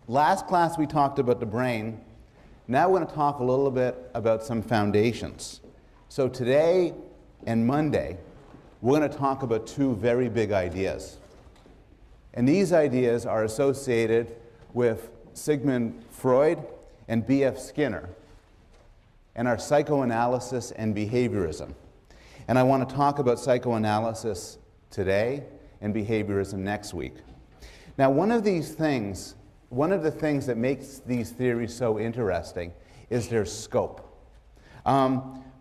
Last class we talked about the brain. Now we're going to talk a little bit about some foundations. So today and Monday, we're going to talk about two very big ideas. And these ideas are associated with Sigmund Freud and B.F. Skinner, and are psychoanalysis and behaviorism. And I want to talk about psychoanalysis today and behaviorism next week. Now, one of the things that makes these theories so interesting is their scope.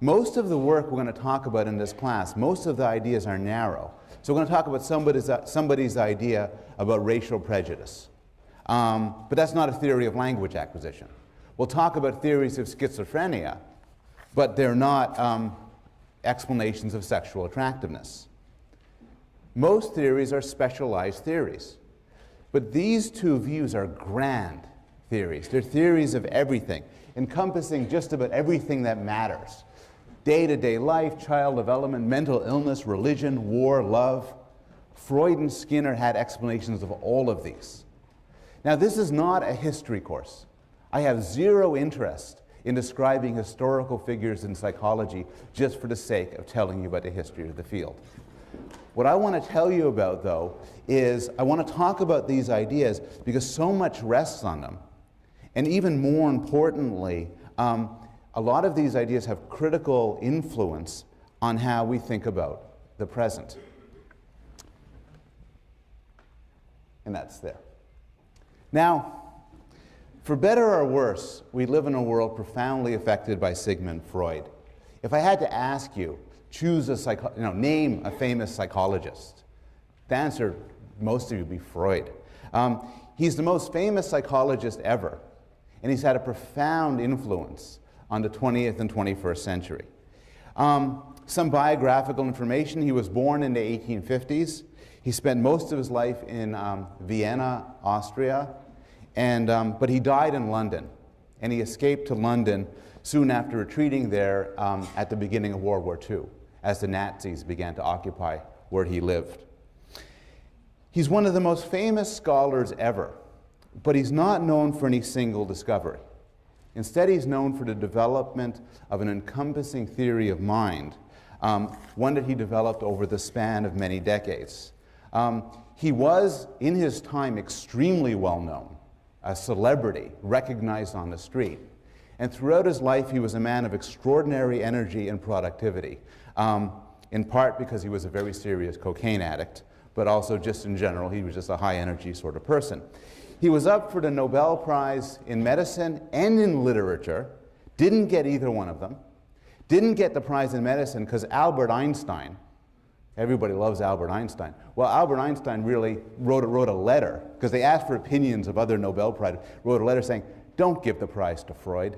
Most of the work we're going to talk about in this class, most of the ideas are narrow. So we're going to talk about somebody's idea about racial prejudice. But that's not a theory of language acquisition. We'll talk about theories of schizophrenia, but they're not explanations of sexual attractiveness. Most theories are specialized theories. But these two views are grand theories. They're theories of everything, encompassing just about everything that matters. Day-to-day life, child development, mental illness, religion, war, love. Freud and Skinner had explanations of all of these. Now, this is not a history course. I have zero interest in describing historical figures in psychology just for the sake of telling you about the history of the field. What I want to tell you about, though, is I want to talk about these ideas because so much rests on them. And even more importantly, a lot of these ideas have critical influence on how we think about the present. And that's there. Now, for better or worse, we live in a world profoundly affected by Sigmund Freud. If I had to ask you, name a famous psychologist, the answer, most of you, would be Freud. He's the most famous psychologist ever, and he's had a profound influence on the 20th and 21st century. Some biographical information: he was born in the 1850s. He spent most of his life in Vienna, Austria, but he died in London, and he escaped to London soon after retreating there at the beginning of World War II, as the Nazis began to occupy where he lived. He's one of the most famous scholars ever, but he's not known for any single discovery. Instead, he's known for the development of an encompassing theory of mind, one that he developed over the span of many decades. He was, in his time, extremely well known, a celebrity, recognized on the street. And throughout his life, he was a man of extraordinary energy and productivity, in part because he was a very serious cocaine addict, but also just in general, he was just a high-energy sort of person. He was up for the Nobel Prize in medicine and in literature, didn't get either one of them, didn't get the prize in medicine because Albert Einstein, everybody loves Albert Einstein. Well, Albert Einstein really wrote a letter, because they asked for opinions of other Nobel Prize, wrote a letter saying, don't give the prize to Freud.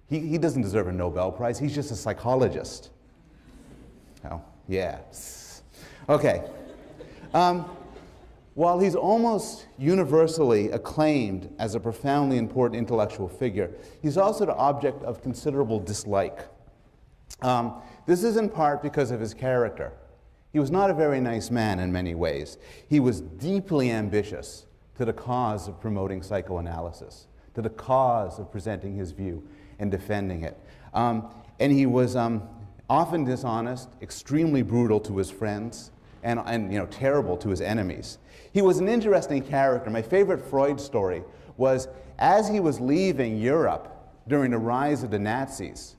He doesn't deserve a Nobel Prize, he's just a psychologist. Oh, yeah. Okay. While he's almost universally acclaimed as a profoundly important intellectual figure, he's also the object of considerable dislike. This is in part because of his character. He was not a very nice man in many ways. He was deeply ambitious to the cause of promoting psychoanalysis, to the cause of presenting his view and defending it. And he was often dishonest, extremely brutal to his friends, and terrible to his enemies. He was an interesting character. My favorite Freud story was as he was leaving Europe during the rise of the Nazis,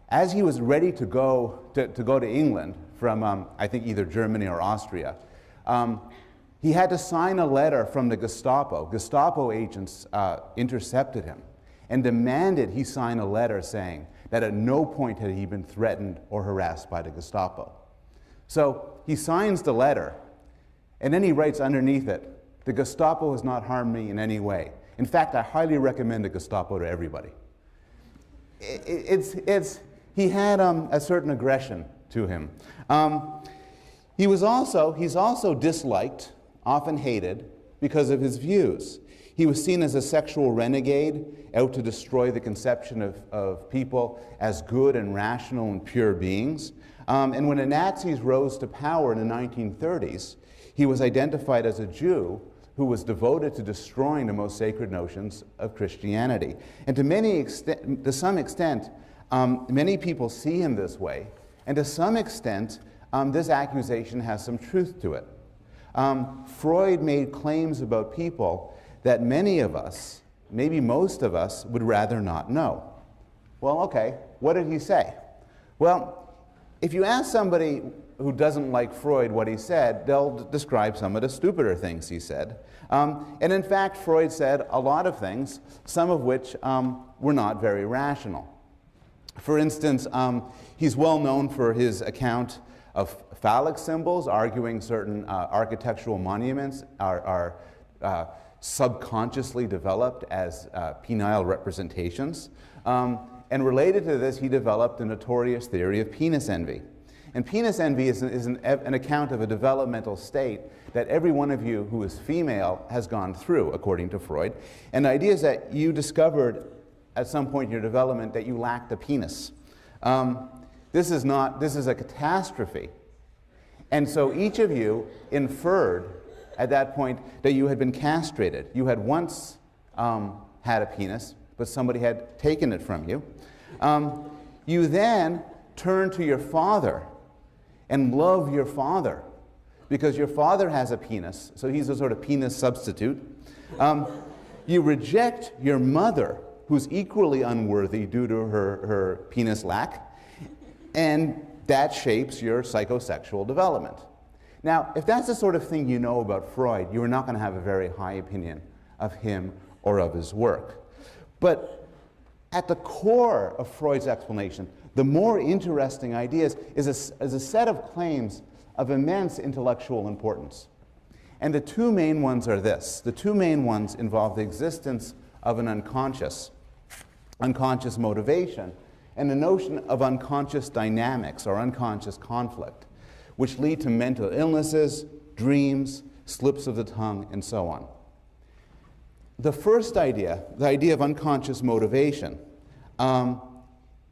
as he was ready to go to England from, I think, either Germany or Austria, he had to sign a letter from the Gestapo. Gestapo agents intercepted him and demanded he sign a letter saying that at no point had he been threatened or harassed by the Gestapo. So he signs the letter, and then he writes underneath it, "The Gestapo has not harmed me in any way. In fact, I highly recommend the Gestapo to everybody." He had a certain aggression to him. He's also disliked, often hated, because of his views. He was seen as a sexual renegade, out to destroy the conception of people as good and rational and pure beings. And when the Nazis rose to power in the 1930s, he was identified as a Jew who was devoted to destroying the most sacred notions of Christianity. And to some extent, many people see him this way, and to some extent, this accusation has some truth to it. Freud made claims about people that many of us, maybe most of us, would rather not know. Well, okay, what did he say? Well, if you ask somebody who doesn't like Freud what he said, they'll describe some of the stupider things he said. And in fact, Freud said a lot of things, some of which were not very rational. For instance, he's well known for his account of phallic symbols, arguing certain architectural monuments are subconsciously developed as penile representations. And related to this, he developed the notorious theory of penis envy. And penis envy is an account of a developmental state that every one of you who is female has gone through, according to Freud. And the idea is that you discovered at some point in your development that you lacked a penis. This is a catastrophe. And so each of you inferred at that point that you had been castrated. You had once had a penis, but somebody had taken it from you. You then turn to your father and love your father because your father has a penis, so he's a sort of penis substitute. You reject your mother, who's equally unworthy due to her penis lack, and that shapes your psychosexual development. Now, if that's the sort of thing you know about Freud, you are not going to have a very high opinion of him or of his work. But at the core of Freud's explanation, the more interesting ideas is a set of claims of immense intellectual importance. And the two main ones are this. The two main ones involve the existence of an unconscious motivation, and the notion of unconscious dynamics or unconscious conflict, which lead to mental illnesses, dreams, slips of the tongue, and so on. The first idea, the idea of unconscious motivation,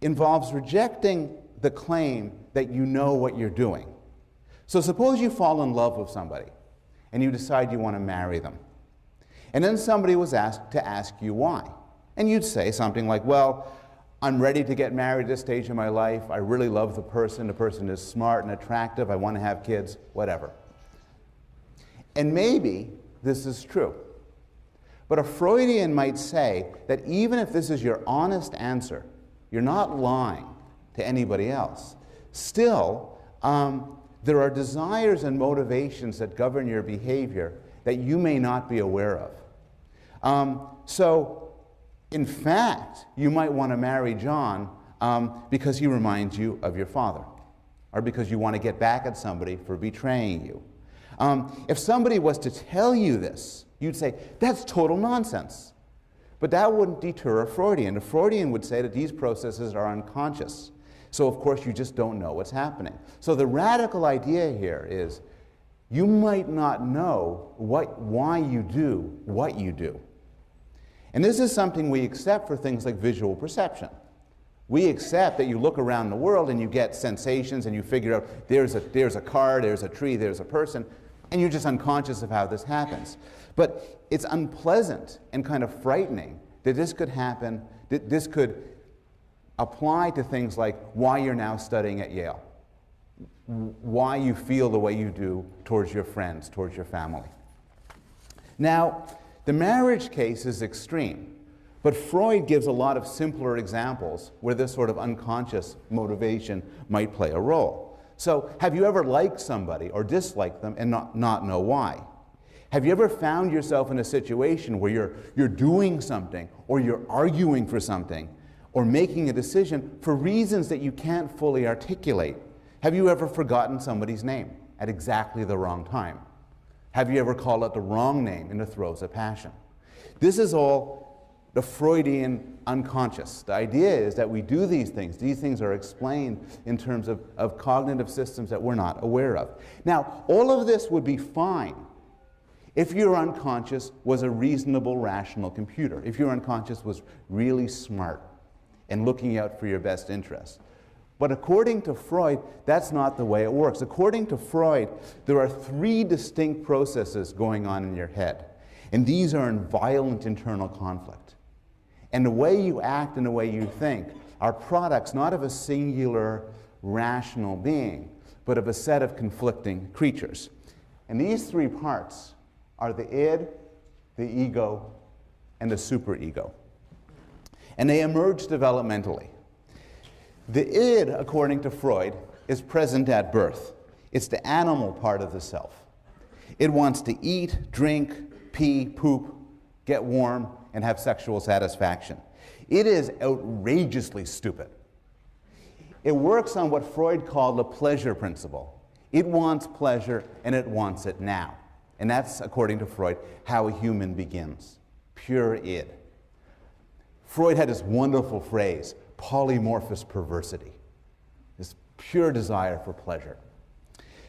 involves rejecting the claim that you know what you're doing. So suppose you fall in love with somebody and you decide you want to marry them. And then somebody was asked to ask you why. And you'd say something like, well, I'm ready to get married at this stage of my life. I really love the person is smart and attractive. I want to have kids, whatever. And maybe this is true. But a Freudian might say that even if this is your honest answer, you're not lying to anybody else. Still, there are desires and motivations that govern your behavior that you may not be aware of. So, in fact, you might want to marry John because he reminds you of your father, or because you want to get back at somebody for betraying you. If somebody was to tell you this, you'd say, that's total nonsense. But that wouldn't deter a Freudian. A Freudian would say that these processes are unconscious. So, of course, you just don't know what's happening. So the radical idea here is you might not know why you do what you do. And this is something we accept for things like visual perception. We accept that you look around the world and you get sensations and you figure out there's a car, there's a tree, there's a person, and you're just unconscious of how this happens. But it's unpleasant and kind of frightening that this could happen, that this could apply to things like why you're now studying at Yale, why you feel the way you do towards your friends, towards your family. Now, the marriage case is extreme, but Freud gives a lot of simpler examples where this sort of unconscious motivation might play a role. So, have you ever liked somebody or disliked them and not know why? Have you ever found yourself in a situation where you're doing something or you're arguing for something or making a decision for reasons that you can't fully articulate? Have you ever forgotten somebody's name at exactly the wrong time? Have you ever called out the wrong name in the throes of passion? This is all the Freudian unconscious. The idea is that we do these things. These things are explained in terms of cognitive systems that we're not aware of. Now, all of this would be fine if your unconscious was a reasonable, rational computer, if your unconscious was really smart and looking out for your best interests. But according to Freud, that's not the way it works. According to Freud, there are three distinct processes going on in your head. And these are in violent internal conflict. And the way you act and the way you think are products not of a singular rational being, but of a set of conflicting creatures. And these three parts are the id, the ego, and the superego. And they emerge developmentally. The id, according to Freud, is present at birth. It's the animal part of the self. It wants to eat, drink, pee, poop, get warm, and have sexual satisfaction. It is outrageously stupid. It works on what Freud called the pleasure principle. It wants pleasure, and it wants it now. And that's, according to Freud, how a human begins. Pure id. Freud had this wonderful phrase, polymorphous perversity, this pure desire for pleasure.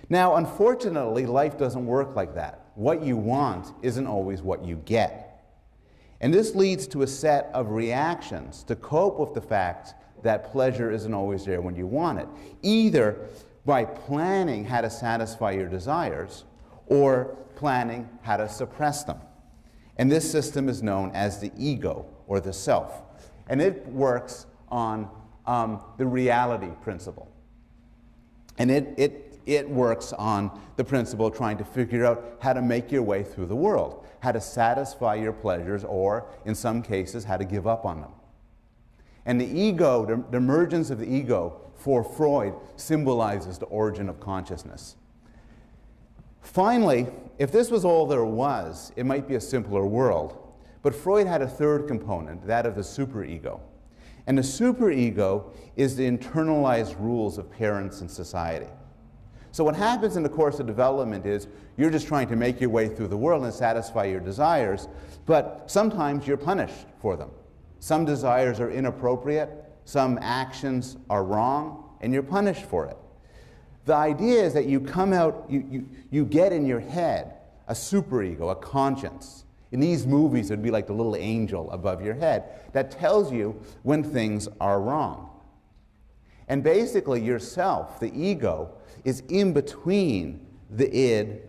Now, unfortunately, life doesn't work like that. What you want isn't always what you get. And this leads to a set of reactions to cope with the fact that pleasure isn't always there when you want it, either by planning how to satisfy your desires or planning how to suppress them. And this system is known as the ego, or the self. And it works on the reality principle. And it works on the principle of trying to figure out how to make your way through the world, how to satisfy your pleasures, or in some cases, how to give up on them. And the ego, the emergence of the ego for Freud symbolizes the origin of consciousness. Finally, if this was all there was, it might be a simpler world. But Freud had a third component, that of the superego. And the superego is the internalized rules of parents and society. So what happens in the course of development is you're just trying to make your way through the world and satisfy your desires, but sometimes you're punished for them. Some desires are inappropriate, some actions are wrong, and you're punished for it. The idea is that you come out, you get in your head a superego, a conscience. In these movies, it would be like the little angel above your head that tells you when things are wrong. And basically, yourself, the ego, is in between the id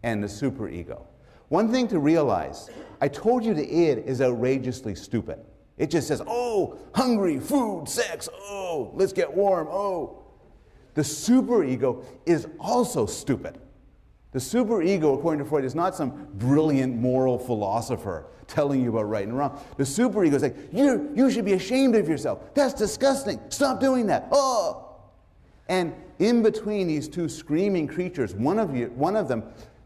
and the superego. One thing to realize, I told you the id is outrageously stupid. It just says, oh, hungry, food, sex, oh, let's get warm, oh. The superego is also stupid. The superego, according to Freud, is not some brilliant moral philosopher telling you about right and wrong. The superego is like, you should be ashamed of yourself. That's disgusting. Stop doing that. Oh! And in between these two screaming creatures, one of them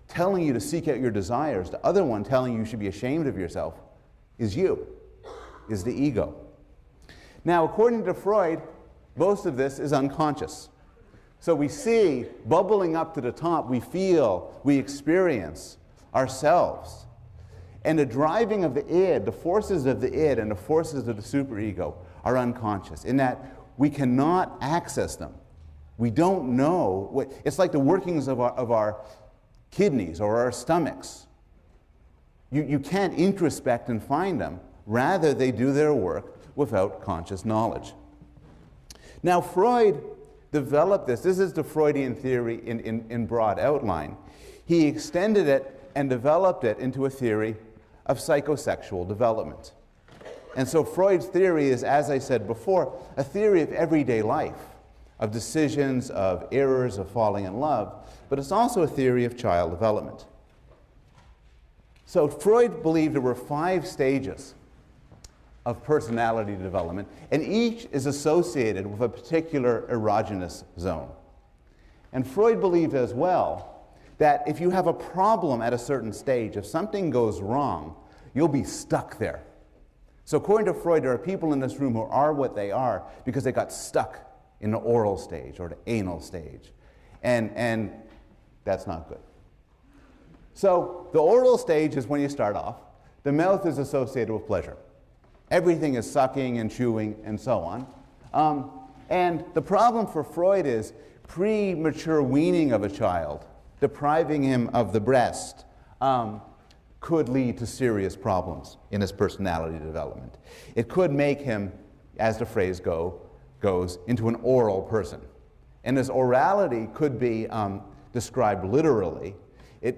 telling you to seek out your desires, the other one telling you should be ashamed of yourself, is you, is the ego. Now, according to Freud, most of this is unconscious. So we see, bubbling up to the top, we feel, we experience ourselves. And the driving of the id, the forces of the id and the forces of the superego are unconscious, in that we cannot access them. We don't know. It's like the workings of our kidneys or our stomachs. You can't introspect and find them. Rather, they do their work without conscious knowledge. Now, Freud developed this. This is the Freudian theory in broad outline. He extended it and developed it into a theory of psychosexual development. And so Freud's theory is, as I said before, a theory of everyday life, of decisions, of errors, of falling in love, but it's also a theory of child development. So Freud believed there were 5 stages of personality development, and each is associated with a particular erogenous zone. And Freud believed as well that if you have a problem at a certain stage, if something goes wrong, you'll be stuck there. So according to Freud, there are people in this room who are what they are because they got stuck in the oral stage or the anal stage. And that's not good. So the oral stage is when you start off. The mouth is associated with pleasure. Everything is sucking and chewing and so on. And the problem for Freud is premature weaning of a child, depriving him of the breast, could lead to serious problems in his personality development. It could make him, as the phrase goes, into an oral person. And his orality could be described literally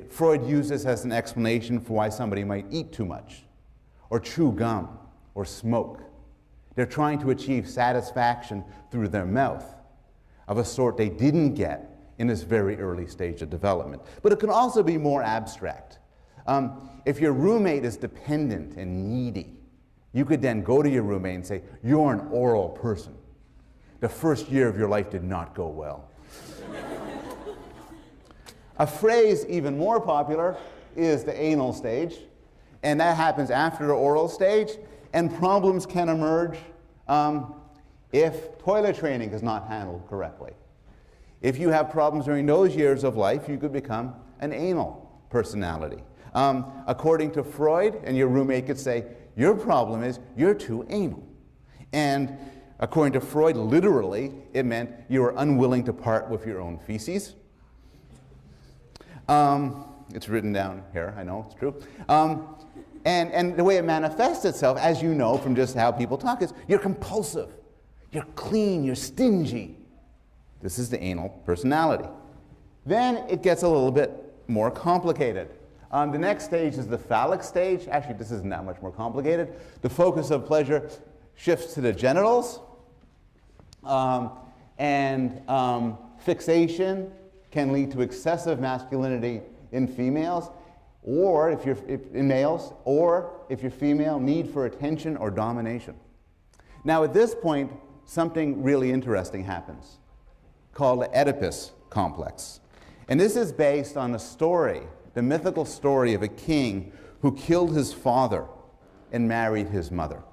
Freud used this as an explanation for why somebody might eat too much, or chew gum, or smoke. They're trying to achieve satisfaction through their mouth, of a sort they didn't get in this very early stage of development. But it can also be more abstract. If your roommate is dependent and needy, you could then go to your roommate and say, "You're an oral person. The first year of your life did not go well." A phrase even more popular is the anal stage, and that happens after the oral stage, and problems can emerge if toilet training is not handled correctly. If you have problems during those years of life, you could become an anal personality. According to Freud, and your roommate could say, "Your problem is you're too anal." And according to Freud, literally, it meant you were unwilling to part with your own feces. It's written down here, I know, it's true. And the way it manifests itself, as you know from just how people talk, is you're compulsive, you're clean, you're stingy. This is the anal personality. Then it gets a little bit more complicated. The next stage is the phallic stage. Actually, this isn't that much more complicated. The focus of pleasure shifts to the genitals, and fixation can lead to excessive masculinity in females, or in males, or if you're female, need for attention or domination. Now, at this point, something really interesting happens, called the Oedipus complex. And this is based on a story, the mythical story of a king who killed his father and married his mother.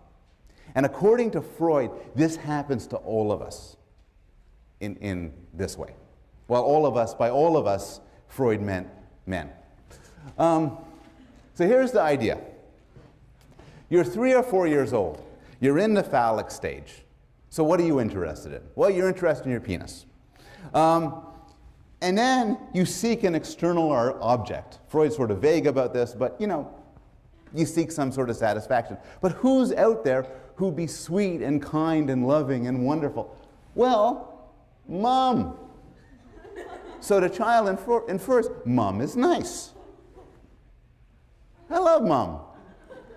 And according to Freud, this happens to all of us in this way. Well, by all of us, Freud meant men. So here's the idea. You're 3 or 4 years old. You're in the phallic stage. So what are you interested in? Well, you're interested in your penis. And then you seek an external object. Freud's sort of vague about this, but you seek some sort of satisfaction. But who's out there who'd be sweet and kind and loving and wonderful? Well, Mom. So the child infers, Mom is nice. I love Mom.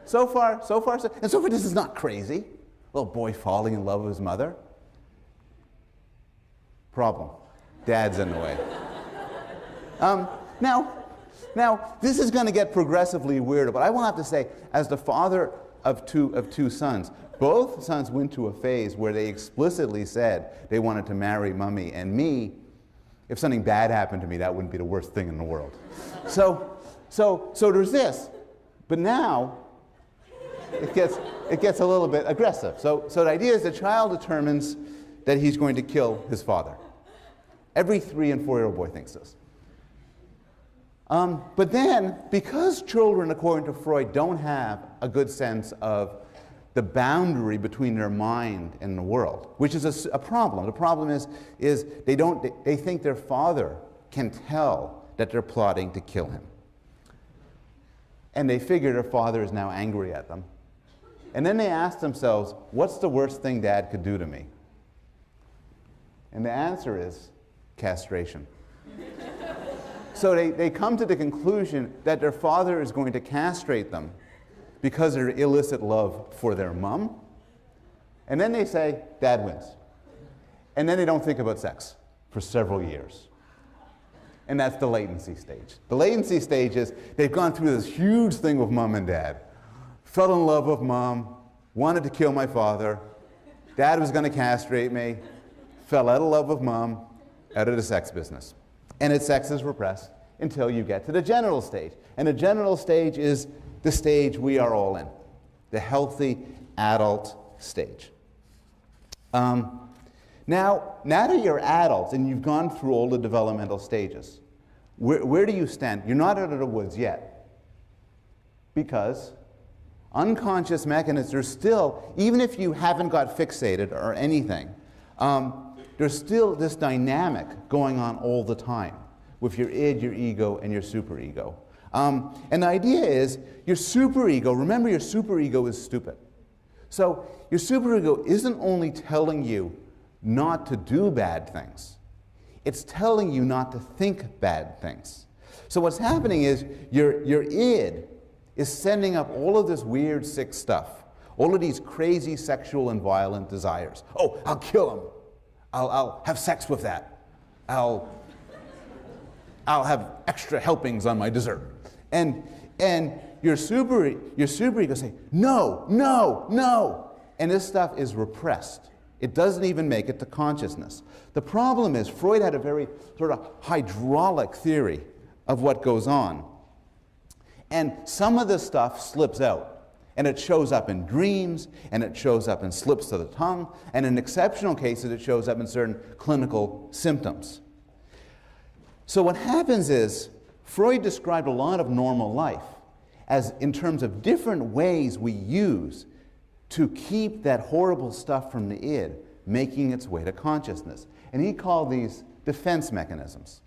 So far, this is not crazy. Little boy falling in love with his mother. Problem. Dad's in the way. Now, this is going to get progressively weirder, but I will have to say, as the father of two sons, both sons went to a phase where they explicitly said they wanted to marry Mummy and me. If something bad happened to me, that wouldn't be the worst thing in the world. So there's this, but now it gets a little bit aggressive. So the idea is the child determines that he's going to kill his father. Every 3 and 4-year-old boy thinks this. But then, because children, according to Freud, don't have a good sense of the boundary between their mind and the world, which is a problem. The problem is they think their father can tell that they're plotting to kill him. And they figure their father is now angry at them. And then they ask themselves, what's the worst thing Dad could do to me? And the answer is castration. So they come to the conclusion that their father is going to castrate them because of their illicit love for their mom. And then they say, Dad wins. And then they don't think about sex for several years. And that's the latency stage. The latency stage is they've gone through this huge thing with Mom and Dad. Fell in love with Mom, wanted to kill my father. Dad was going to castrate me. Fell out of love with Mom, out of the sex business. And its sex is repressed until you get to the genital stage. And the genital stage is the stage we are all in, the healthy adult stage. Now that you're adults and you've gone through all the developmental stages, where do you stand? You're not out of the woods yet, because unconscious mechanisms are still, even if you haven't got fixated or anything, there's still this dynamic going on all the time with your id, your ego, and your superego. And the idea is your superego, remember your superego is stupid. So your superego isn't only telling you not to do bad things, it's telling you not to think bad things. So what's happening is your id is sending up all of this weird, sick stuff, all of these crazy sexual and violent desires. Oh, I'll kill him. I'll have sex with that. I'll have extra helpings on my dessert. And your superego say, no, no, no. And this stuff is repressed. It doesn't even make it to consciousness. The problem is Freud had a very sort of hydraulic theory of what goes on. And some of this stuff slips out. And it shows up in dreams, and it shows up in slips of the tongue, and in exceptional cases it shows up in certain clinical symptoms. So what happens is, Freud described a lot of normal life as in terms of different ways we use to keep that horrible stuff from the id making its way to consciousness. And he called these defense mechanisms.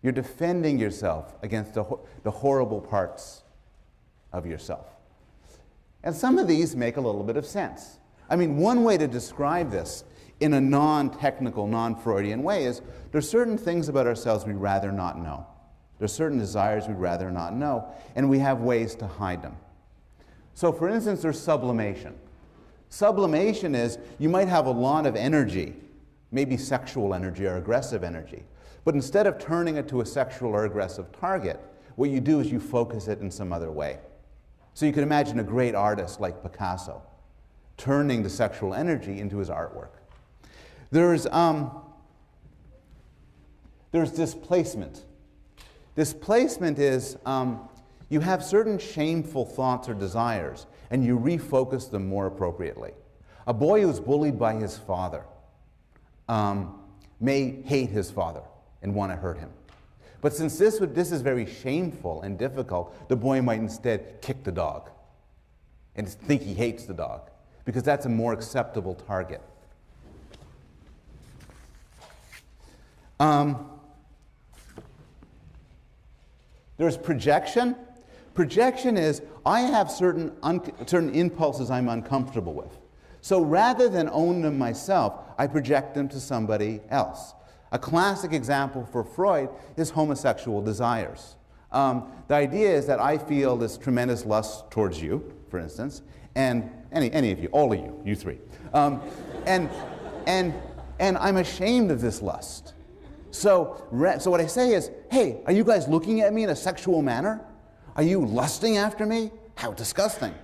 You're defending yourself against the horrible parts of yourself. And some of these make a little bit of sense. I mean, one way to describe this in a non-technical, non-Freudian way is there's certain things about ourselves we'd rather not know. There's certain desires we'd rather not know, and we have ways to hide them. So for instance, there's sublimation. Sublimation is you might have a lot of energy, maybe sexual energy or aggressive energy, but instead of turning it to a sexual or aggressive target, what you do is you focus it in some other way. So you can imagine a great artist like Picasso turning the sexual energy into his artwork. There's displacement. Displacement is you have certain shameful thoughts or desires and you refocus them more appropriately. A boy who's bullied by his father may hate his father and want to hurt him. But since this is very shameful and difficult, the boy might instead kick the dog and think he hates the dog, because that's a more acceptable target. There's projection. Projection is, I have certain impulses I'm uncomfortable with. So rather than own them myself, I project them to somebody else. A classic example for Freud is homosexual desires. The idea is that I feel this tremendous lust towards you, for instance, and any of you, all of you, you three. And I'm ashamed of this lust. So what I say is, hey, are you guys looking at me in a sexual manner? Are you lusting after me? How disgusting.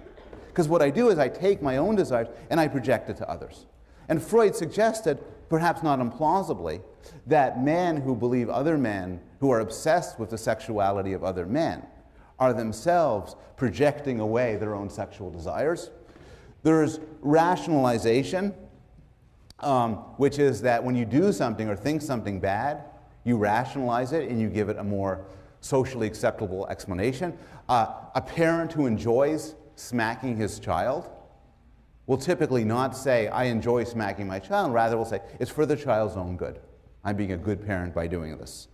Because what I do is I take my own desires and I project it to others. And Freud suggested, perhaps not implausibly, that men who believe other men, who are obsessed with the sexuality of other men, are themselves projecting away their own sexual desires. There's rationalization, which is that when you do something or think something bad, you rationalize it and you give it a more socially acceptable explanation. A parent who enjoys smacking his child will typically not say, I enjoy smacking my child, rather will say, it's for the child's own good. I'm being a good parent by doing this.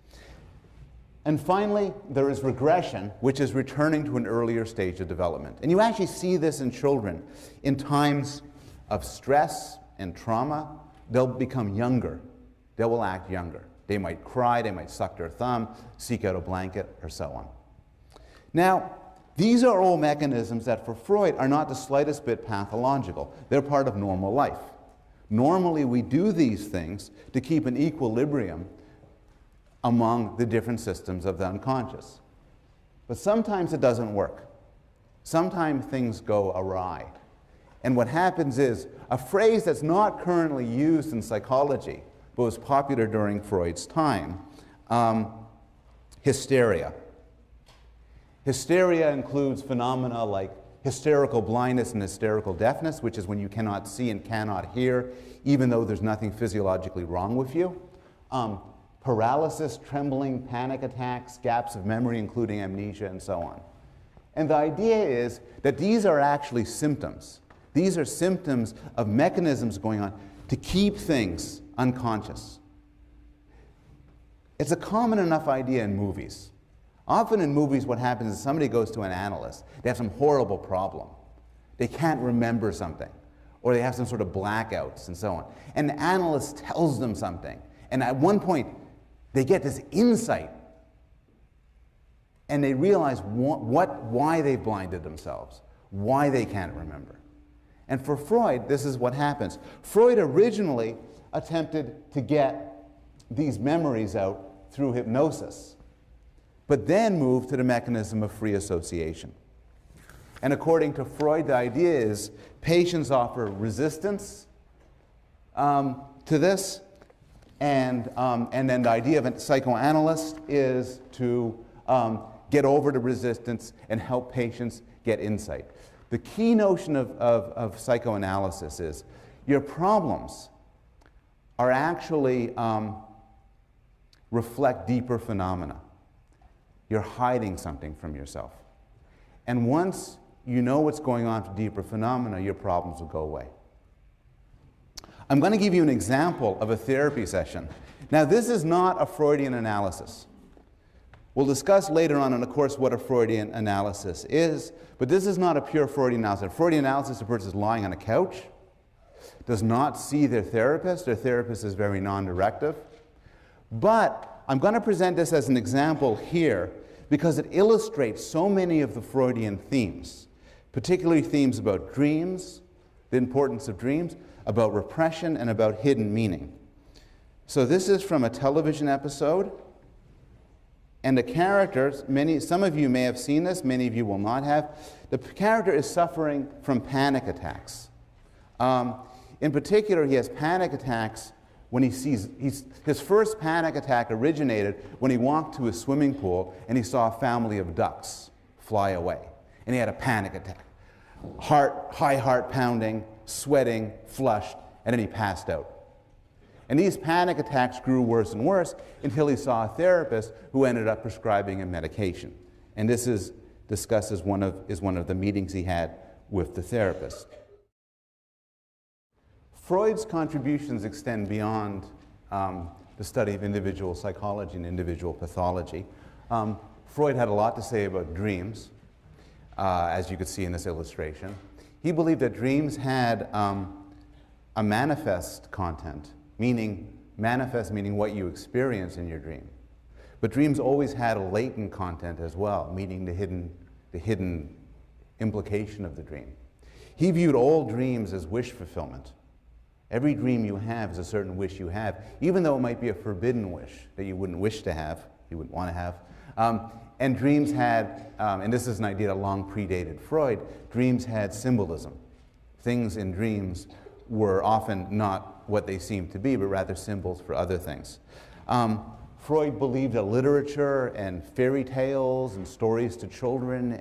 And finally, there is regression, which is returning to an earlier stage of development. And you actually see this in children. In times of stress and trauma, they'll become younger. They will act younger. They might cry, they might suck their thumb, seek out a blanket, or so on. Now, these are all mechanisms that for Freud are not the slightest bit pathological. They're part of normal life. Normally we do these things to keep an equilibrium among the different systems of the unconscious. But sometimes it doesn't work. Sometimes things go awry. And what happens is, a phrase that's not currently used in psychology, but was popular during Freud's time, hysteria. Hysteria includes phenomena like hysterical blindness and hysterical deafness, which is when you cannot see and cannot hear, even though there's nothing physiologically wrong with you. Paralysis, trembling, panic attacks, gaps of memory, including amnesia, and so on. And the idea is that these are actually symptoms. These are symptoms of mechanisms going on to keep things unconscious. It's a common enough idea in movies. Often in movies what happens is somebody goes to an analyst. They have some horrible problem. They can't remember something. Or they have some sort of blackouts and so on. And the analyst tells them something. And at one point, they get this insight and they realize why they've blinded themselves, why they can't remember. And for Freud, this is what happens. Freud originally attempted to get these memories out through hypnosis, but then moved to the mechanism of free association. And according to Freud, the idea is patients offer resistance to this, and then the idea of a psychoanalyst is to get over the resistance and help patients get insight. The key notion of psychoanalysis is your problems are actually reflect deeper phenomena. You're hiding something from yourself. And once you know what's going on for deeper phenomena, your problems will go away. I'm going to give you an example of a therapy session. Now, this is not a Freudian analysis. We'll discuss later on in the course what a Freudian analysis is, but this is not a pure Freudian analysis. A Freudian analysis, a person is lying on a couch, does not see their therapist is very non-directive. But I'm going to present this as an example here because it illustrates so many of the Freudian themes, particularly themes about dreams, the importance of dreams, about repression, and about hidden meaning. So this is from a television episode. And the characters, some of you may have seen this, many of you will not have. The character is suffering from panic attacks. In particular, he has panic attacks when he sees, his first panic attack originated when he walked to a swimming pool and he saw a family of ducks fly away. And he had a panic attack. High heart pounding, sweating, flushed, and then he passed out. And these panic attacks grew worse and worse until he saw a therapist who ended up prescribing him medication. And this is discussed as one of the meetings he had with the therapist. Freud's contributions extend beyond the study of individual psychology and individual pathology. Freud had a lot to say about dreams, as you could see in this illustration. He believed that dreams had a manifest content, manifest meaning what you experience in your dream. But dreams always had a latent content as well, meaning the hidden implication of the dream. He viewed all dreams as wish fulfillment. Every dream you have is a certain wish you have, even though it might be a forbidden wish that you wouldn't wish to have, you wouldn't want to have. And dreams had, and this is an idea that long predated Freud, dreams had symbolism. Things in dreams were often not what they seemed to be, but rather symbols for other things. Freud believed that literature and fairy tales and stories to children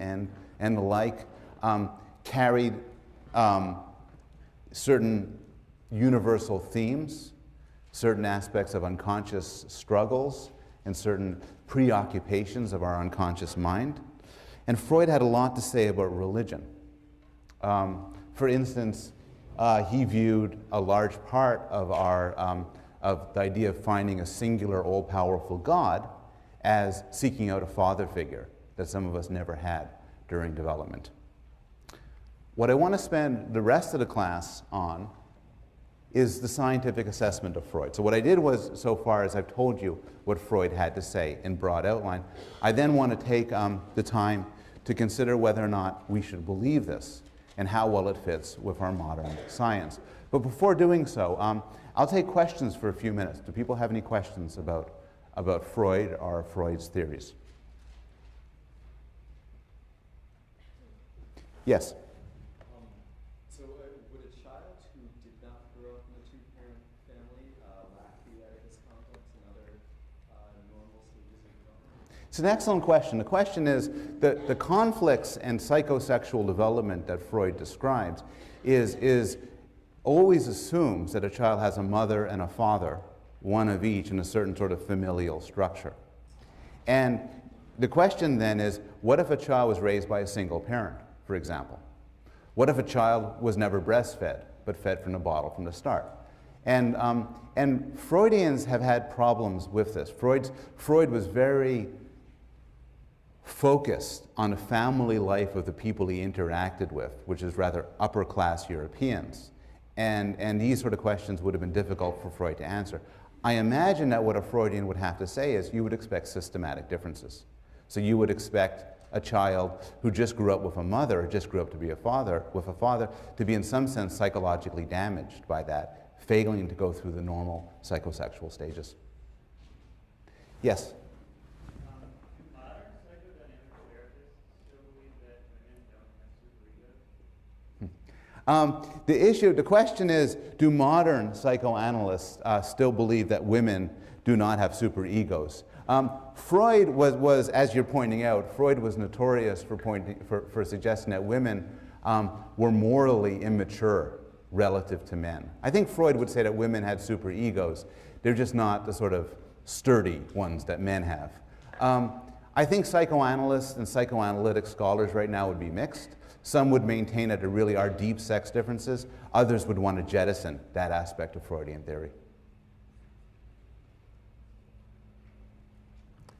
and the like carried certain universal themes, certain aspects of unconscious struggles, and certain preoccupations of our unconscious mind. And Freud had a lot to say about religion. For instance, he viewed a large part of of the idea of finding a singular, all-powerful God as seeking out a father figure that some of us never had during development. What I want to spend the rest of the class on is the scientific assessment of Freud. So what I did was, so far as I've told you what Freud had to say in broad outline, I then want to take the time to consider whether or not we should believe this and how well it fits with our modern science. But before doing so, I'll take questions for a few minutes. Do people have any questions about Freud or Freud's theories? Yes? So would a child who did not grow up in a two-parent family lack the Oedipus complex and other normal stages of development? It's an excellent question. The question is that the conflicts and psychosexual development that Freud describes is always assumes that a child has a mother and a father, one of each, in a certain sort of familial structure. And the question then is, what if a child was raised by a single parent, for example? What if a child was never breastfed, but fed from the bottle from the start? And Freudians have had problems with this. Freud was very focused on the family life of the people he interacted with, which is rather upper-class Europeans. And these sort of questions would have been difficult for Freud to answer. I imagine that what a Freudian would have to say is you would expect systematic differences. So you would expect a child who just grew up with a mother, or just grew up to be a father, with a father, to be in some sense psychologically damaged by that, failing to go through the normal psychosexual stages. Yes? Do modern psychodynamic therapists still believe that women don't have superegos? The question is, do modern psychoanalysts still believe that women do not have superegos? Freud was, as you're pointing out, Freud was notorious for suggesting that women were morally immature relative to men. I think Freud would say that women had superegos. They're just not the sort of sturdy ones that men have. I think psychoanalysts and psychoanalytic scholars right now would be mixed. Some would maintain that there really are deep sex differences. Others would want to jettison that aspect of Freudian theory.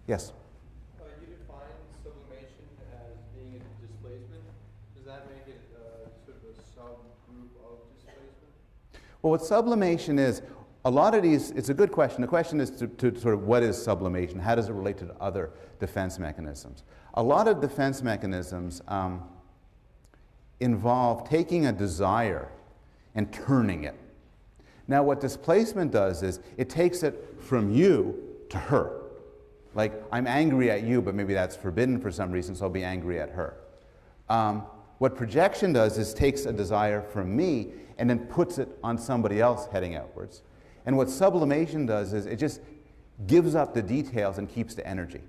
Yes? You define sublimation as being a displacement. Does that make it sort of a subgroup of displacement? Well, what sublimation is, a lot of these, it's a good question. The question is to sort of what is sublimation? How does it relate to other defense mechanisms? A lot of defense mechanisms involve taking a desire and turning it. Now, what displacement does is it takes it from you to her. Like, I'm angry at you, but maybe that's forbidden for some reason, so I'll be angry at her. What projection does is takes a desire from me and then puts it on somebody else heading outwards. And what sublimation does is it just gives up the details and keeps the energy.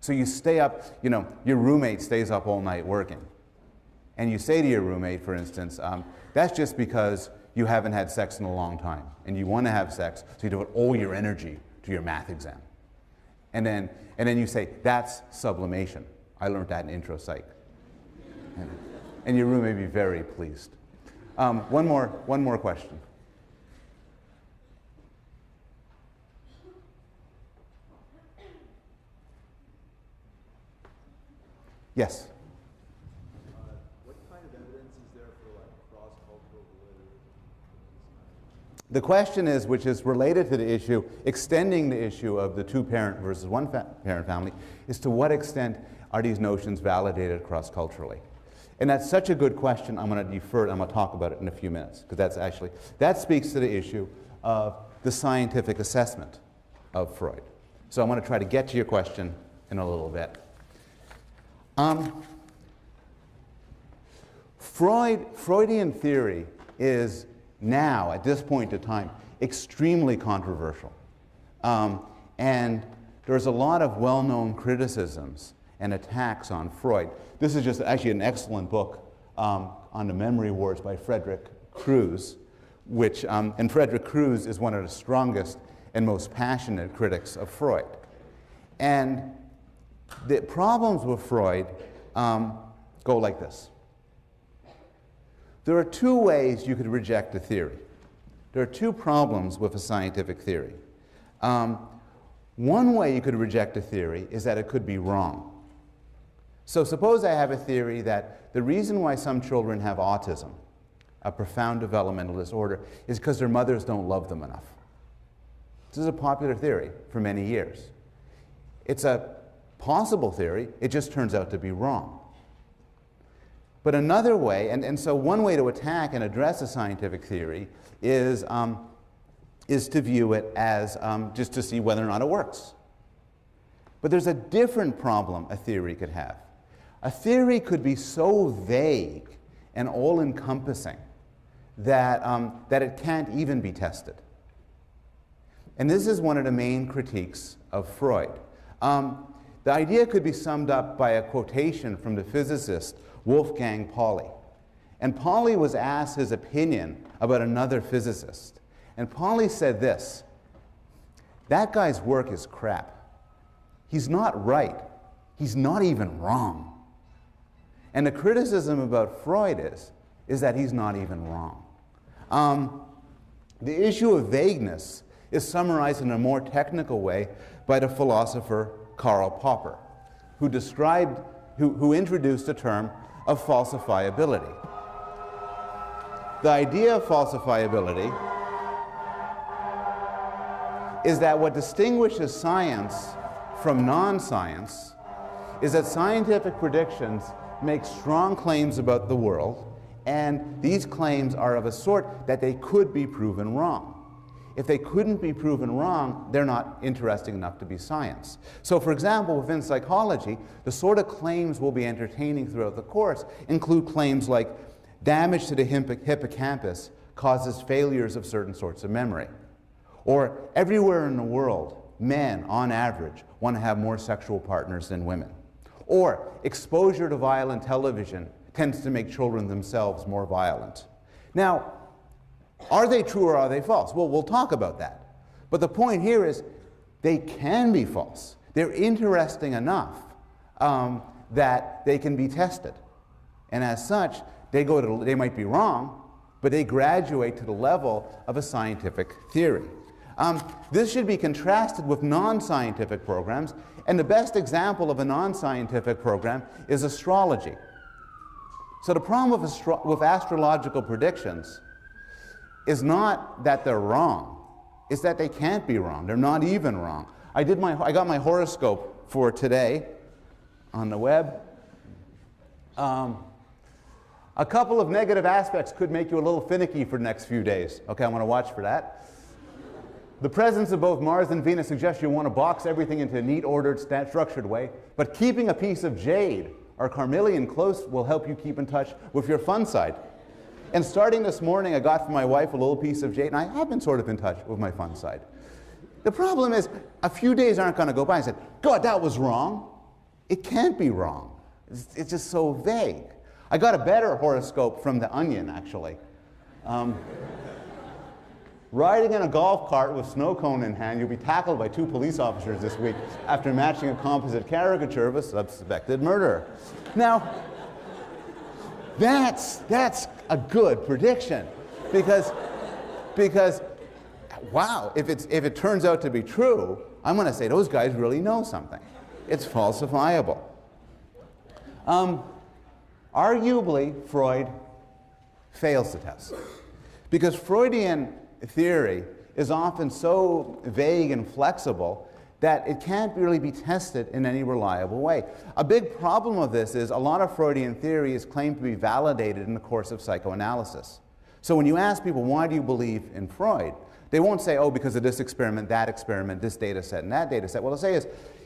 So you stay up, you know, your roommate stays up all night working. And you say to your roommate, for instance, that's just because you haven't had sex in a long time. And you want to have sex, so you devote all your energy to your math exam. And then you say, that's sublimation. I learned that in intro psych. And your room may be very pleased. One more question. Yes? What kind of evidence is there for like cross-cultural validity? The question is, which is related to the issue, extending the issue of the two-parent versus one-parent family, is to what extent are these notions validated cross-culturally? And that's such a good question, I'm going to defer it, I'm going to talk about it in a few minutes, because that speaks to the issue of the scientific assessment of Freud. So I'm going to try to get to your question in a little bit. Freudian theory is now, at this point in time, extremely controversial. And there's a lot of well-known criticisms and attacks on Freud. This is just actually an excellent book on the memory wars by Frederick Crews, and Frederick Crews is one of the strongest and most passionate critics of Freud. And the problems with Freud go like this. There are two ways you could reject a theory. There are two problems with a scientific theory. One way you could reject a theory is that it could be wrong. So suppose I have a theory that the reason why some children have autism, a profound developmental disorder, is because their mothers don't love them enough. This is a popular theory for many years. It's a possible theory, it just turns out to be wrong. But another way, and so one way to attack and address a scientific theory is to view it as just to see whether or not it works. But there's a different problem a theory could have. A theory could be so vague and all-encompassing that it can't even be tested. And this is one of the main critiques of Freud. The idea could be summed up by a quotation from the physicist Wolfgang Pauli. And Pauli was asked his opinion about another physicist. And Pauli said this: that guy's work is crap. He's not right. He's not even wrong. And the criticism about Freud is that he's not even wrong. The issue of vagueness is summarized in a more technical way by the philosopher Karl Popper, who introduced the term of falsifiability. The idea of falsifiability is that what distinguishes science from non-science is that scientific predictions make strong claims about the world, and these claims are of a sort that they could be proven wrong. If they couldn't be proven wrong, they're not interesting enough to be science. So for example, within psychology, the sort of claims we'll be entertaining throughout the course include claims like damage to the hippocampus causes failures of certain sorts of memory. Or everywhere in the world, men, on average, want to have more sexual partners than women. Or exposure to violent television tends to make children themselves more violent. Now, are they true or are they false? Well, we'll talk about that. But the point here is they can be false. They're interesting enough that they can be tested. And as such, they might be wrong, but they graduate to the level of a scientific theory. This should be contrasted with non-scientific programs, and the best example of a non-scientific program is astrology. So the problem with astrological predictions is not that they're wrong, it's that they can't be wrong. They're not even wrong. I got my horoscope for today on the web. A couple of negative aspects could make you a little finicky for the next few days. Okay, I'm going to watch for that. The presence of both Mars and Venus suggests you want to box everything into a neat, ordered, structured way, but keeping a piece of jade or carnelian close will help you keep in touch with your fun side. And starting this morning, I got for my wife a little piece of jade, and I have been sort of in touch with my fun side. The problem is, a few days aren't going to go by. I said, God, that was wrong. It can't be wrong. It's just so vague. I got a better horoscope from The Onion, actually. Riding in a golf cart with snow cone in hand, you'll be tackled by 2 police officers this week after matching a composite caricature of a suspected murderer. Now, that's a good prediction because wow, if it turns out to be true, I'm going to say those guys really know something. It's falsifiable. Arguably, Freud fails the test because Freudian theory is often so vague and flexible that it can't really be tested in any reliable way. A big problem of this is a lot of Freudian theory is claimed to be validated in the course of psychoanalysis. So when you ask people, why do you believe in Freud? They won't say, oh, because of this experiment, this data set, and that data set. What they'll say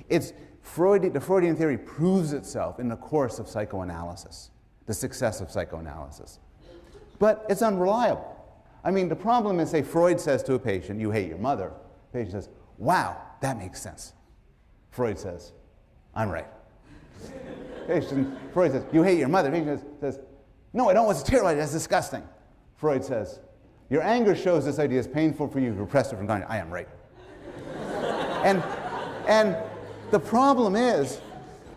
is, the Freudian theory proves itself in the course of psychoanalysis, the success of psychoanalysis. But it's unreliable. I mean, the problem is, say, Freud says to a patient, you hate your mother. The patient says, wow, that makes sense. Freud says, I'm right. Freud says, you hate your mother. The patient says, no, I don't. It's terrible. That's disgusting. Freud says, your anger shows this idea is painful for you. You repressed it from God. I am right. and the problem is,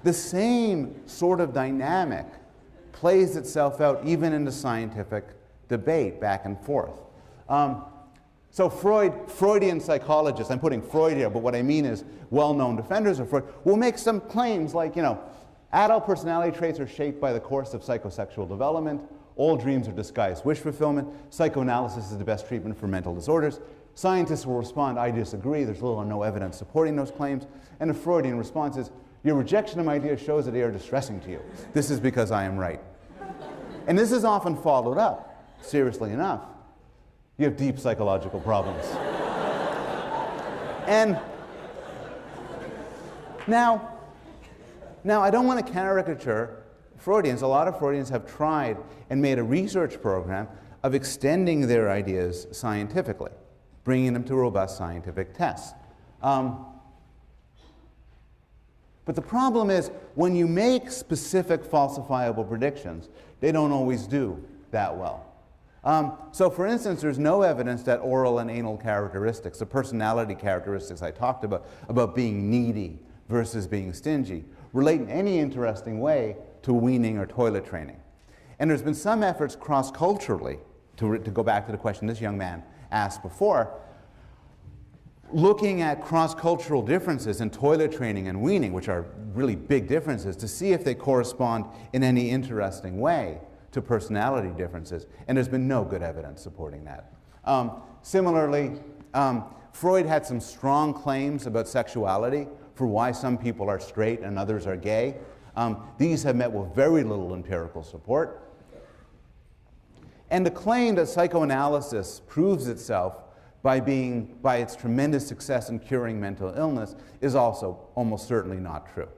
the same sort of dynamic plays itself out even in the scientific debate back and forth. So Freudian psychologists, I'm putting Freud here, but what I mean is well-known defenders of Freud, will make some claims like, adult personality traits are shaped by the course of psychosexual development, all dreams are disguised wish fulfillment, psychoanalysis is the best treatment for mental disorders. Scientists will respond, I disagree, there's little or no evidence supporting those claims, and the Freudian response is, your rejection of my ideas shows that they are distressing to you. This is because I am right. And this is often followed up. Seriously enough, you have deep psychological problems. And now I don't want to caricature Freudians. A lot of Freudians have tried and made a research program of extending their ideas scientifically, bringing them to robust scientific tests. But the problem is, when you make specific falsifiable predictions, they don't always do that well. So for instance, there's no evidence that oral and anal characteristics, the personality characteristics I talked about being needy versus being stingy, relate in any interesting way to weaning or toilet training. And there's been some efforts cross-culturally, to go back to the question this young man asked before, looking at cross-cultural differences in toilet training and weaning, which are really big differences, to see if they correspond in any interesting way to personality differences, and there's been no good evidence supporting that. Similarly, Freud had some strong claims about sexuality. for why some people are straight and others are gay. These have met with very little empirical support. And the claim that psychoanalysis proves itself by its tremendous success in curing mental illness is also almost certainly not true.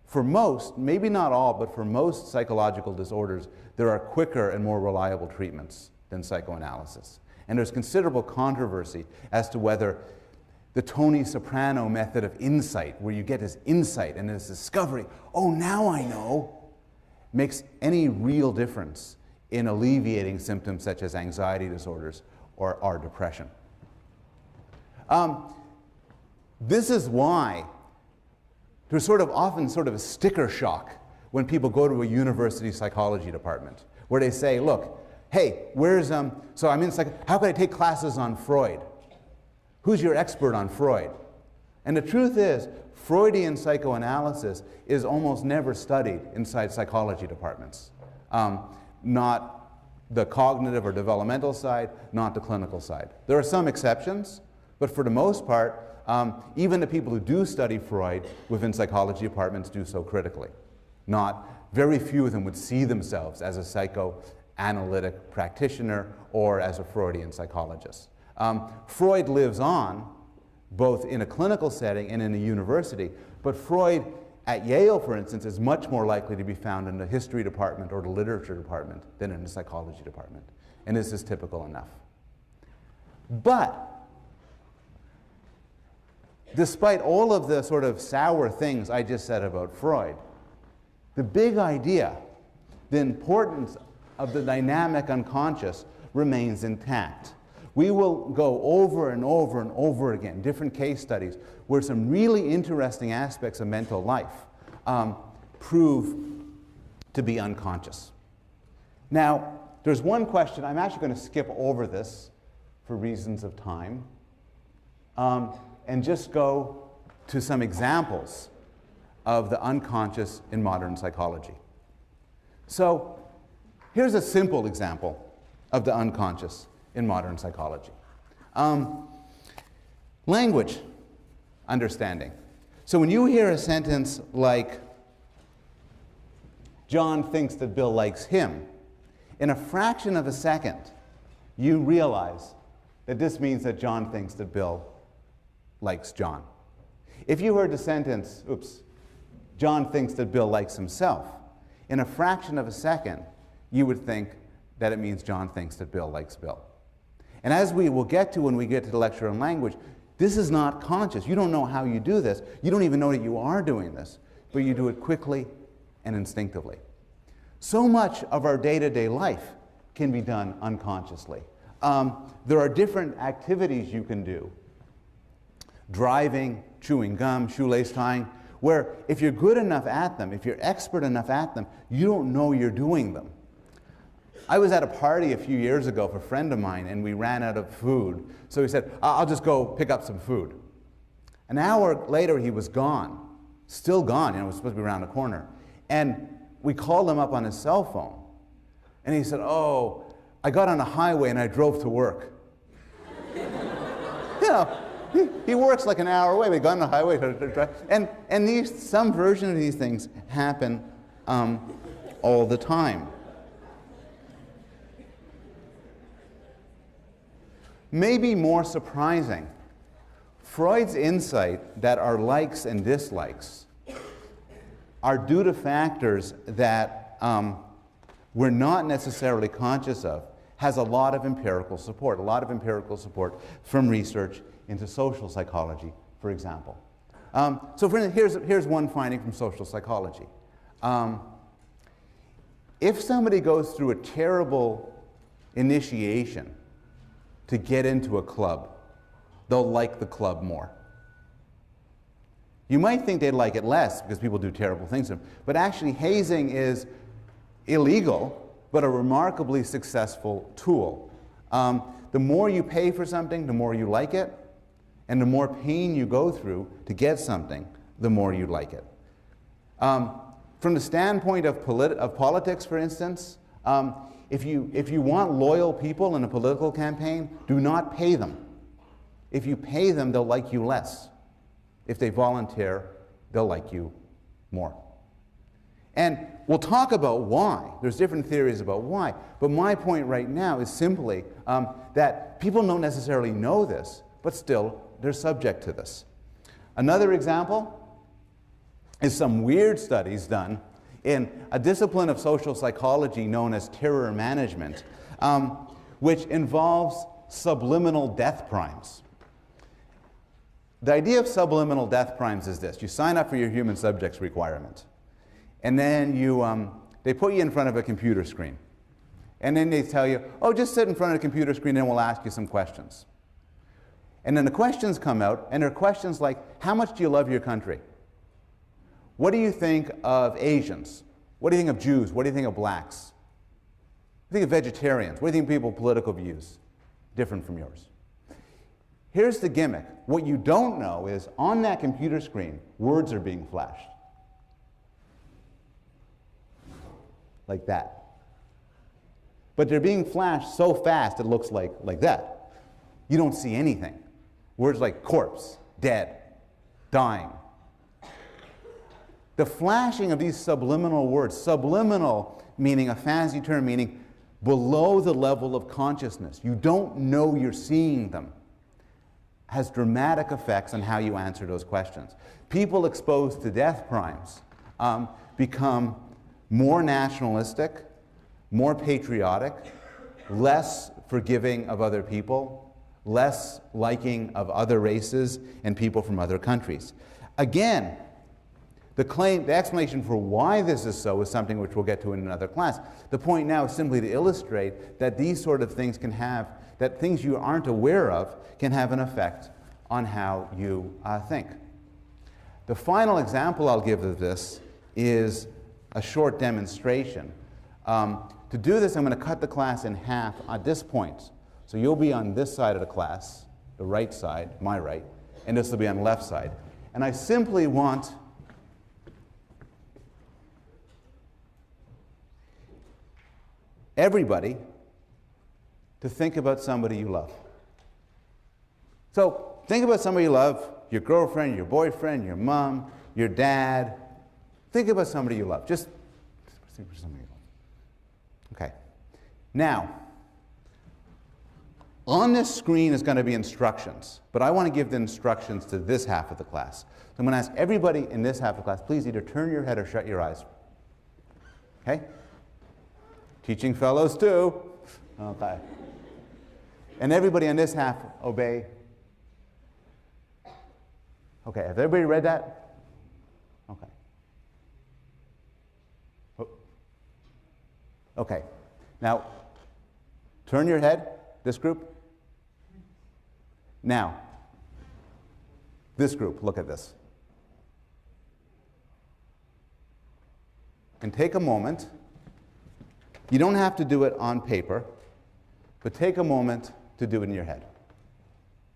For most, maybe not all, but for most psychological disorders, there are quicker and more reliable treatments than psychoanalysis. And there's considerable controversy as to whether the Tony Soprano method of insight, where you get this insight and this discovery, oh, now I know, makes any real difference in alleviating symptoms such as anxiety disorders or depression. This is why there's often a sticker shock when people go to a university psychology department, where they say, look, hey, so I'm in how can I take classes on Freud? Who's your expert on Freud? And the truth is, Freudian psychoanalysis is almost never studied inside psychology departments. Not the cognitive or developmental side, not the clinical side. There are some exceptions, but for the most part, even the people who do study Freud within psychology departments do so critically. Very few of them would see themselves as a psychoanalytic practitioner or as a Freudian psychologist. Freud lives on, both in a clinical setting and in a university, but Freud at Yale, for instance, is much more likely to be found in the history department or the literature department than in the psychology department. And this is typical enough. But despite all of the sour things I just said about Freud, the big idea, the importance of the dynamic unconscious, remains intact. We will go over and over and over again, different case studies, where some really interesting aspects of mental life prove to be unconscious. Now, there's one question, I'm actually going to skip over this for reasons of time, and just go to some examples of the unconscious in modern psychology. So, here's a simple example of the unconscious in modern psychology. Language understanding. So when you hear a sentence like, John thinks that Bill likes him, in a fraction of a second, you realize that this means that John thinks that Bill likes John. If you heard the sentence, John thinks that Bill likes himself, in a fraction of a second, you would think that it means John thinks that Bill likes Bill. And as we will get to when we get to the lecture on language, this is not conscious. You don't know how you do this. You don't even know that you are doing this, but you do it quickly and instinctively. So much of our day-to-day life can be done unconsciously. There are different activities you can do. Driving, chewing gum, shoelace tying, where if you're good enough at them, if you're expert enough at them, you don't know you're doing them. I was at a party a few years ago for a friend of mine, and we ran out of food. So he said, I'll just go pick up some food. An hour later, he was gone. Still gone. It was supposed to be around the corner. And we called him up on his cell phone. And he said, oh, I got on a highway and I drove to work. He works like an hour away. We got on the highway to drive. And some version of these things happen all the time. Maybe more surprising, Freud's insight that our likes and dislikes are due to factors that we're not necessarily conscious of has a lot of empirical support, from research into social psychology, for example. So for instance, here's one finding from social psychology. If somebody goes through a terrible initiation to get into a club, they'll like the club more. You might think they'd like it less because people do terrible things to them, but actually hazing is illegal, but a remarkably successful tool. The more you pay for something, the more you like it, and the more pain you go through to get something, the more you like it. From the standpoint of politics, for instance, if you want loyal people in a political campaign, do not pay them. If you pay them, they'll like you less. If they volunteer, they'll like you more. And we'll talk about why. There's different theories about why. But my point right now is simply that people don't necessarily know this, but still they're subject to this. Another example is some weird studies done in a discipline of social psychology known as terror management, which involves subliminal death primes. The idea of subliminal death primes is this. You sign up for your human subjects requirement, and then they put you in front of a computer screen. And then they tell you, oh, just sit in front of the computer screen and we'll ask you some questions. And then the questions come out, and they're questions like, how much do you love your country? What do you think of Asians? What do you think of Jews? What do you think of blacks? What do you think of vegetarians? What do you think of people's political views? Different from yours. Here's the gimmick. What you don't know is on that computer screen, words are being flashed. Like that. But they're being flashed so fast it looks like that. You don't see anything. Words like corpse, dead, dying. The flashing of these subliminal words, subliminal meaning a fancy term meaning below the level of consciousness, you don't know you're seeing them, has dramatic effects on how you answer those questions. People exposed to death primes become more nationalistic, more patriotic, less forgiving of other people, less liking of other races and people from other countries. Again, the explanation for why this is so is something which we'll get to in another class. The point now is simply to illustrate that these sort of things can have, that things you aren't aware of can have an effect on how you think. The final example I'll give of this is a short demonstration. To do this, I'm going to cut the class in half at this point. So you'll be on this side of the class, the right side, my right, and this will be on the left side. And I simply want everybody to think about somebody you love. So think about somebody you love, your girlfriend, your boyfriend, your mom, your dad. Think about somebody you love. Just think about somebody you love. Okay. Now, on this screen is going to be instructions, but I want to give the instructions to this half of the class. So I'm going to ask everybody in this half of the class, please either turn your head or shut your eyes. Okay? Teaching fellows too. Okay. And everybody on this half, obey. Okay, have everybody read that? Okay. Oh. Okay. Now, turn your head, this group. Now, this group, look at this. And take a moment. You don't have to do it on paper, but take a moment to do it in your head.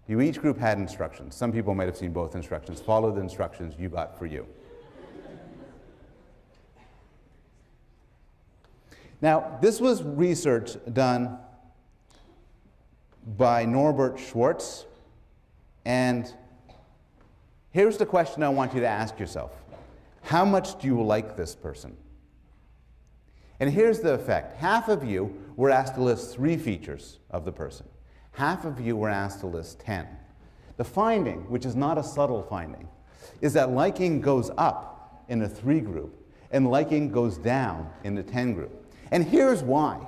Each group had instructions. Some people might have seen both instructions. Follow the instructions you got for you. Now, this was research done by Norbert Schwartz, and here's the question I want you to ask yourself. How much do you like this person? And here's the effect. Half of you were asked to list 3 features of the person. Half of you were asked to list 10. The finding, which is not a subtle finding, is that liking goes up in the 3 group and liking goes down in the 10 group. And here's why.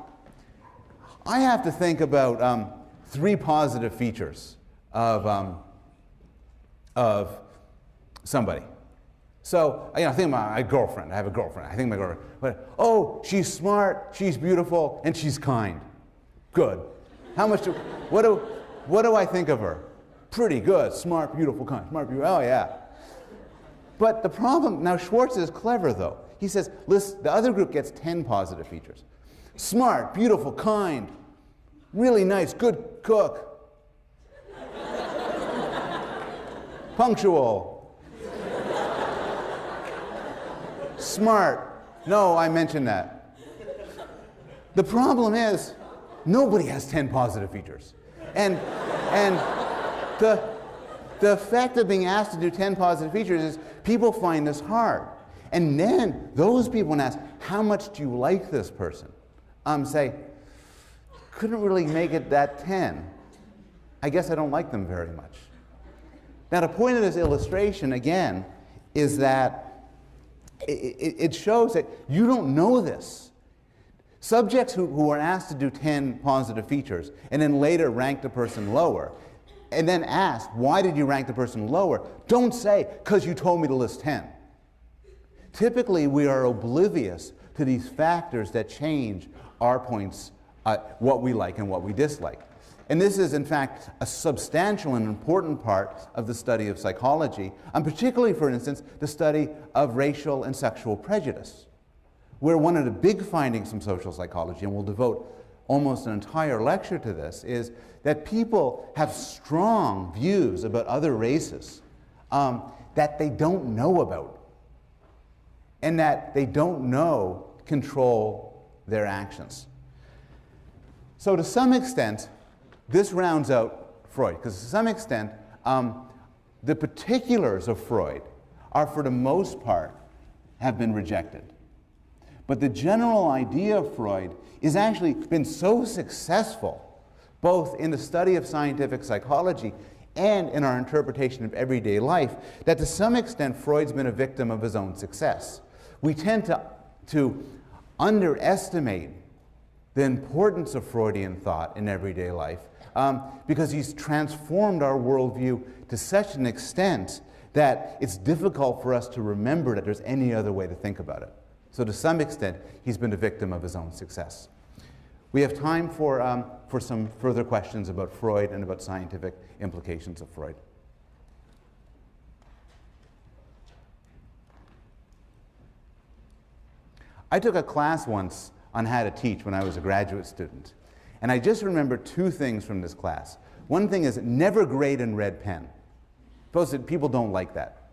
I have to think about 3 positive features of somebody. So, I think my girlfriend. I have a girlfriend. I think my girlfriend. But, oh, she's smart, she's beautiful, and she's kind. Good. How much do, what do I think of her? Pretty good. Smart, beautiful, kind. Smart, beautiful. Oh, yeah. But the problem, now Schwartz is clever, though. He says, listen, the other group gets 10 positive features. Smart, beautiful, kind, really nice, good cook, punctual, smart. No, I mentioned that. The problem is, nobody has 10 positive features. And the effect of being asked to do 10 positive features is people find this hard. And then those people, when asked, how much do you like this person? Say, couldn't really make it that 10. I guess I don't like them very much. Now, the point of this illustration, again, is that it shows that you don't know this. Subjects who are asked to do 10 positive features and then later rank the person lower, and then asked, why did you rank the person lower? Don't say, because you told me to list 10. Typically, we are oblivious to these factors that change our points, what we like and what we dislike. And this is, in fact, a substantial and important part of the study of psychology, and particularly, for instance, the study of racial and sexual prejudice, where one of the big findings from social psychology, and we'll devote almost an entire lecture to this, is that people have strong views about other races that they don't know about, and that they don't know control their actions. So to some extent, this rounds out Freud, because to some extent, the particulars of Freud are, for the most part, have been rejected. But the general idea of Freud has actually been so successful, both in the study of scientific psychology and in our interpretation of everyday life, that to some extent Freud's been a victim of his own success. We tend to underestimate the importance of Freudian thought in everyday life because he's transformed our worldview to such an extent that it's difficult for us to remember that there's any other way to think about it. So to some extent, he's been a victim of his own success. We have time for some further questions about Freud and about scientific implications of Freud. I took a class once on how to teach when I was a graduate student. And I just remember two things from this class. One thing is never grade in red pen. People don't like that.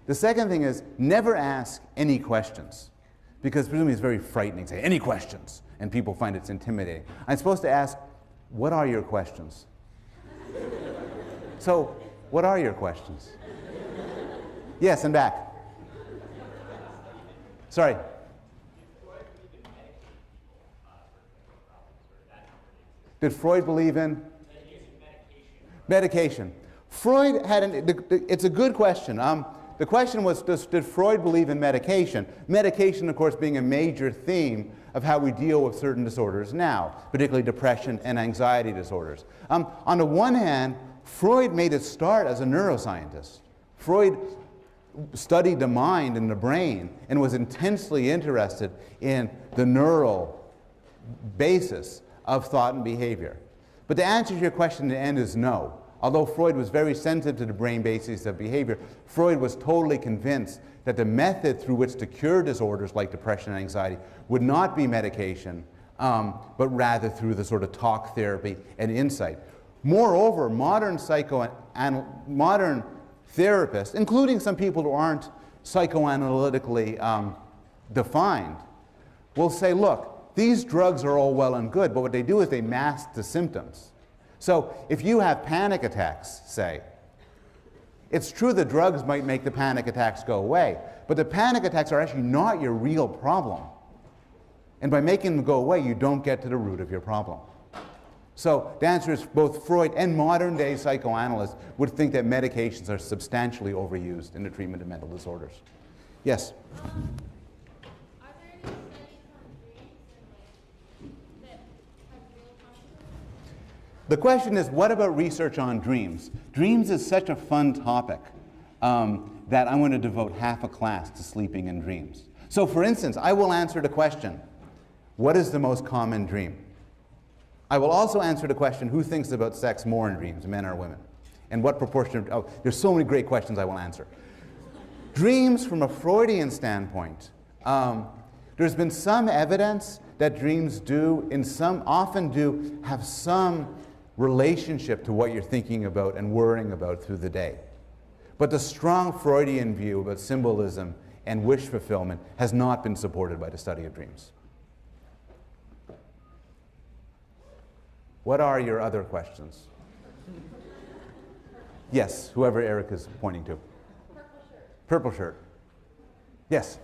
The second thing is never ask any questions, because presumably it's very frightening. Say, any questions? And people find it's intimidating. I'm supposed to ask, what are your questions? So, what are your questions? Yes, and back. Sorry. Did Freud believe in? Medication. Freud had it's a good question. The question was, did Freud believe in medication? Medication, of course, being a major theme of how we deal with certain disorders now, particularly depression and anxiety disorders. On the one hand, Freud made his start as a neuroscientist. Freud studied the mind and the brain and was intensely interested in the neural basis of thought and behavior. But the answer to your question in the end is no. Although Freud was very sensitive to the brain basis of behavior, Freud was totally convinced that the method through which to cure disorders like depression and anxiety would not be medication, but rather through the sort of talk therapy and insight. Moreover, modern therapists, including some people who aren't psychoanalytically defined, will say, look, these drugs are all well and good, but what they do is they mask the symptoms. So if you have panic attacks, say, it's true the drugs might make the panic attacks go away, but the panic attacks are actually not your real problem. And by making them go away, you don't get to the root of your problem. So the answer is both Freud and modern-day psychoanalysts would think that medications are substantially overused in the treatment of mental disorders. Yes? The question is, what about research on dreams? Dreams is such a fun topic that I'm going to devote half a class to sleeping and dreams. So for instance, I will answer the question, what is the most common dream? I will also answer the question, who thinks about sex more in dreams, men or women? And what proportion of, there's so many great questions I will answer. Dreams from a Freudian standpoint, there's been some evidence that dreams often do have some relationship to what you're thinking about and worrying about through the day. But the strong Freudian view about symbolism and wish fulfillment has not been supported by the study of dreams. What are your other questions? Yes, whoever Eric is pointing to. Purple shirt. Purple shirt. Yes.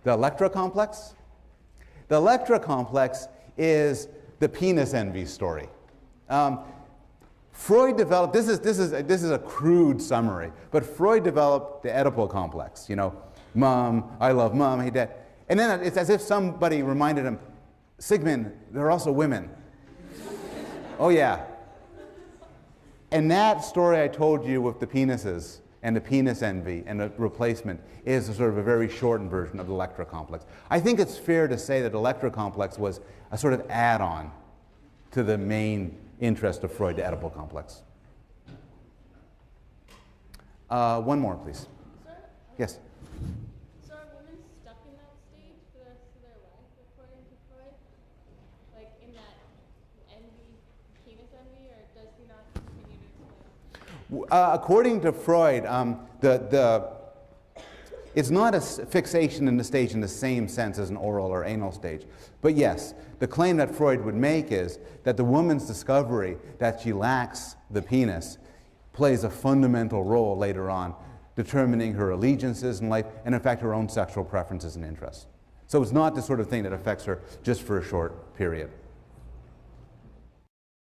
The Electra complex? The Electra complex is the penis envy story. Freud developed, this is a crude summary, but Freud developed the Oedipal complex. You know, mom, I love mom, I hate dad. And then it's as if somebody reminded him, Sigmund, there are also women. Oh yeah. And that story I told you with the penises and the penis envy and the replacement is a sort of a very shortened version of the Electra complex. I think it's fair to say that Electra complex was a sort of add-on to the main interest of Freud, the Oedipal complex. One more, please. Sir, Yes? so are women stuck in that stage for the rest of their life, according to Freud? Like in that envy, penis envy, or does he not continue to explain? According to Freud, it's not a fixation in the stage in the same sense as an oral or anal stage. But yes, the claim that Freud would make is that the woman's discovery that she lacks the penis plays a fundamental role later on, determining her allegiances in life and in fact her own sexual preferences and interests. So it's not the sort of thing that affects her just for a short period.